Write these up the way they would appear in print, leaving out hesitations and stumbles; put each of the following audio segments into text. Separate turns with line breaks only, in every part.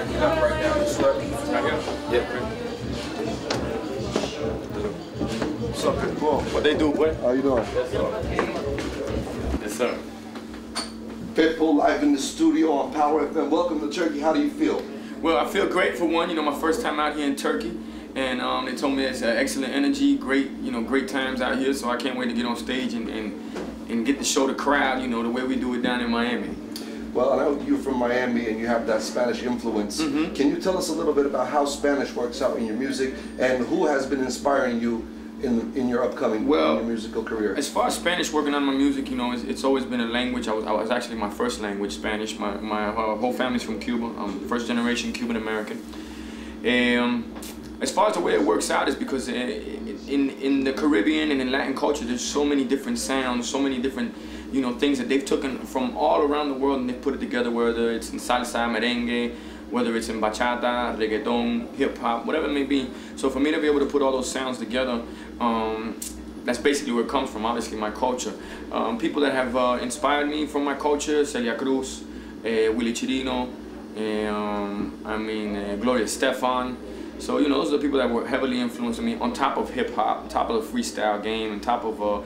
you got right now. Just start.
Right here?
Yeah. What's up, Pitbull?
What they do, boy?
How you doing?
Yes, sir.
Pitbull live in the studio on Power FM. Welcome to Turkey. How do you feel?
Well, I feel great for one. You know, my first time out here in Turkey, and they told me it's excellent energy, great, great times out here. So I can't wait to get on stage and get to show the crowd, the way we do it down in Miami.
Well, I know you're from Miami and you have that Spanish influence. Can you tell us a little bit about how Spanish works out in your music and who has been inspiring you in your upcoming in your musical career?
As far as Spanish working on my music, it's always been a language. I was actually my first language, Spanish. My whole family's from Cuba. I'm first generation Cuban American. As far as the way it works out is because in the Caribbean and in Latin culture, there's so many different sounds, so many different things that they've taken from all around the world and they've put it together, whether it's in salsa, merengue, whether it's in bachata, reggaeton, hip-hop, whatever it may be. So for me to be able to put all those sounds together, that's basically where it comes from, obviously my culture. People that have inspired me from my culture, Celia Cruz, Willie Chirino, Gloria Estefan. So, those are the people that were heavily influencing me, on top of hip-hop, on top of the freestyle game, on top of,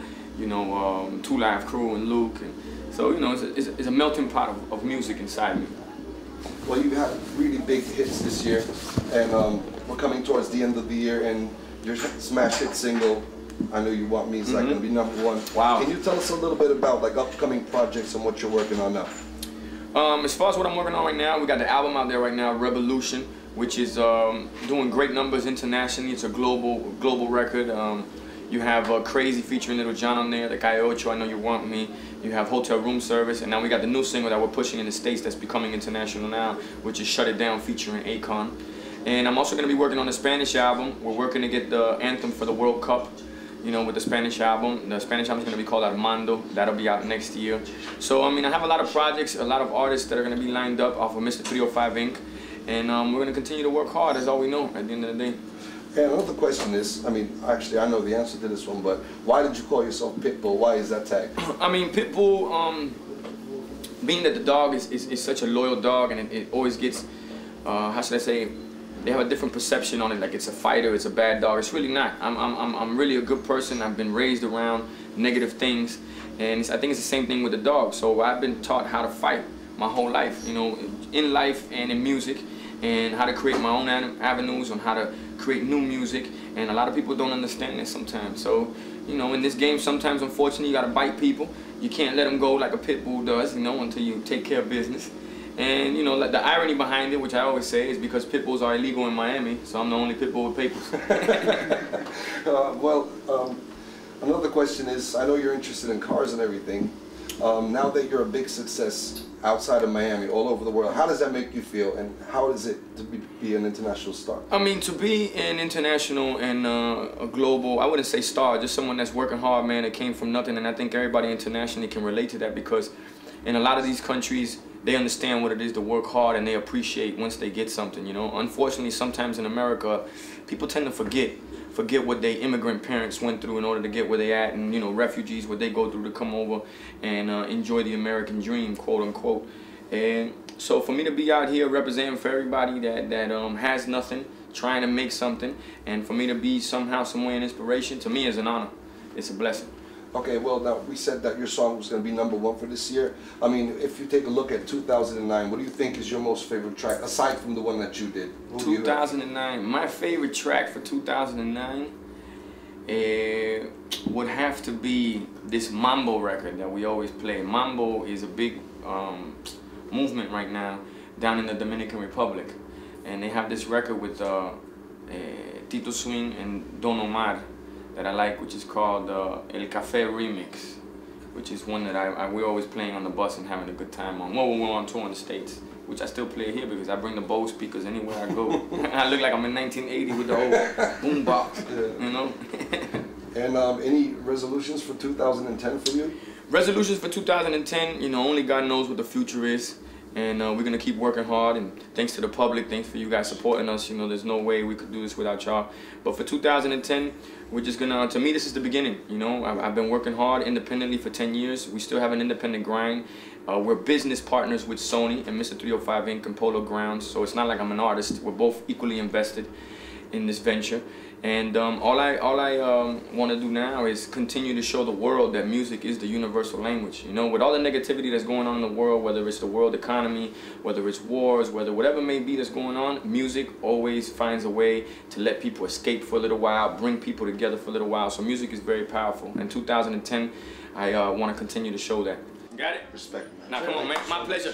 Two Live Crew and Luke. And so, it's a melting pot of music inside me.
Well, you had really big hits this year, and we're coming towards the end of the year, and your smash hit single, I Know You Want Me, is like going to be #1.
Wow.
Can you tell us a little bit about like upcoming projects and what you're working on now?
As far as what I'm working on right now, we got the album out there right now, Revolution, which is doing great numbers internationally. It's a global record. You have Crazy featuring Little John on there, the Calle Ocho, I Know You Want Me. You have Hotel Room Service, and now we got the new single that we're pushing in the States that's becoming international now, which is Shut It Down featuring Akon. And I'm also going to be working on the Spanish album. We're working to get the anthem for the World Cup, with the Spanish album. The Spanish album is going to be called Armando. That'll be out next year. So, I have a lot of projects, a lot of artists that are going to be lined up off of Mr. 305 Inc. And we're going to continue to work hard, as all we know, at the end of the day.
And another question is, actually I know the answer to this one, but why did you call yourself Pitbull? Why is that tag?
Pitbull, being that the dog is such a loyal dog, and it always gets, how should I say, they have a different perception on it, like it's a fighter, it's a bad dog. It's really not. I'm really a good person. I've been raised around negative things, and I think it's the same thing with the dog. So I've been taught how to fight my whole life, in life and in music, and how to create my own avenues on how to create new music, and a lot of people don't understand this sometimes. So, in this game, sometimes, unfortunately, you gotta bite people. You can't let them go like a pit bull does, until you take care of business. And, like the irony behind it, which I always say, is because pit bulls are illegal in Miami, so I'm the only pit bull with papers.
Another question is, I know you're interested in cars and everything. Now that you're a big success outside of Miami, all over the world, how does that make you feel, and how is it to be an international star?
To be an international and a global, I wouldn't say star, just someone that's working hard, man, that came from nothing. And I think everybody internationally can relate to that, because in a lot of these countries, they understand what it is to work hard, and they appreciate once they get something, Unfortunately, sometimes in America, people tend to forget what their immigrant parents went through in order to get where they at, and refugees, what they go through to come over and enjoy the American dream, quote unquote. And so for me to be out here representing for everybody that has nothing, trying to make something, and for me to be somehow, some way an inspiration, to me is an honor. It's a blessing.
Okay, well, now we said that your song was going to be #1 for this year. If you take a look at 2009, what do you think is your most favorite track, aside from the one that you did?
2009, my favorite track for 2009 would have to be this Mambo record that we always play. Mambo is a big movement right now down in the Dominican Republic, and they have this record with Tito Swing and Don Omar that I like, which is called El Café Remix, which is one that we're always playing on the bus and having a good time on. Well, when we're on tour in the States, which I still play here because I bring the Bose speakers anywhere I go. I look like I'm in 1980 with the whole boom box,
And any resolutions for 2010 for you?
Resolutions for 2010, only God knows what the future is. And we're going to keep working hard, and thanks to the public, thanks for you guys supporting us. There's no way we could do this without y'all. But for 2010, we're just going to me, this is the beginning. I've been working hard independently for 10 years. We still have an independent grind. We're business partners with Sony and Mr. 305 Inc. and Polo Grounds, so it's not like I'm an artist. We're both equally invested in this venture. And all I want to do now is continue to show the world that music is the universal language. You know, with all the negativity that's going on in the world, whether it's the world economy, whether it's wars, whatever may be that's going on, music always finds a way to let people escape for a little while, bring people together for a little while. So music is very powerful. In 2010, I want to continue to show that. Got it?
Respect, man.
Now, come on, man. My pleasure.